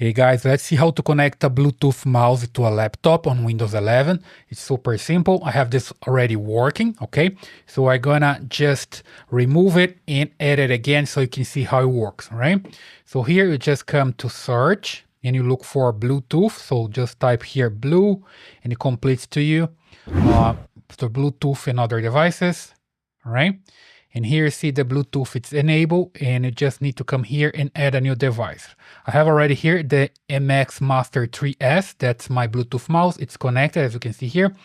Hey guys, let's see how to connect a Bluetooth mouse to a laptop on Windows 11. It's super simple. I have this already working, okay? So I'm gonna just remove it and add it again so you can see how it works, all right? So here you just come to search and you look for Bluetooth. So just type here blue and it completes to you the Bluetooth and other devices, all right? And here you see the Bluetooth, it's enabled, and you just need to come here and add a new device. I have already here the MX Master 3S, that's my Bluetooth mouse. It's connected, as you can see here.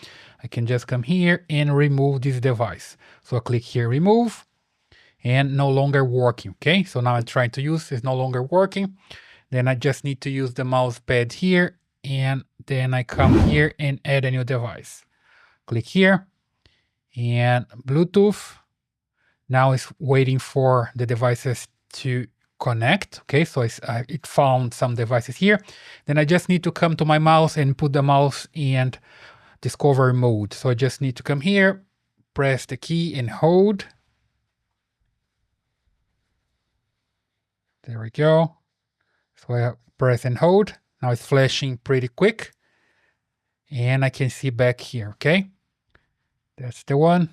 I can just come here and remove this device. So I click here, remove, and no longer working, okay? So now I'm trying to use, it's no longer working. Then I just need to use the mouse pad here, and then I come here and add a new device. Click here, and Bluetooth. Now it's waiting for the devices to connect. Okay, so it found some devices here. Then I just need to come to my mouse and put the mouse in discovery mode. So I just need to come here, press the key and hold. There we go. So I press and hold. Now it's flashing pretty quick. And I can see back here, okay? That's the one.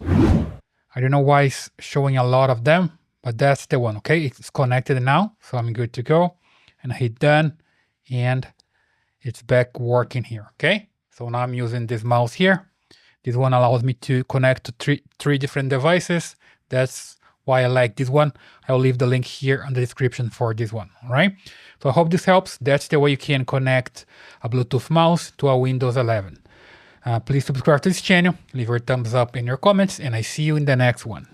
I don't know why it's showing a lot of them, but that's the one, okay? It's connected now, so I'm good to go. And I hit done, and it's back working here, okay? So now I'm using this mouse here. This one allows me to connect to three different devices. That's why I like this one. I'll leave the link here in the description for this one, all right? So I hope this helps. That's the way you can connect a Bluetooth mouse to a Windows 11. Please subscribe to this channel, leave your thumbs up in your comments, and I see you in the next one.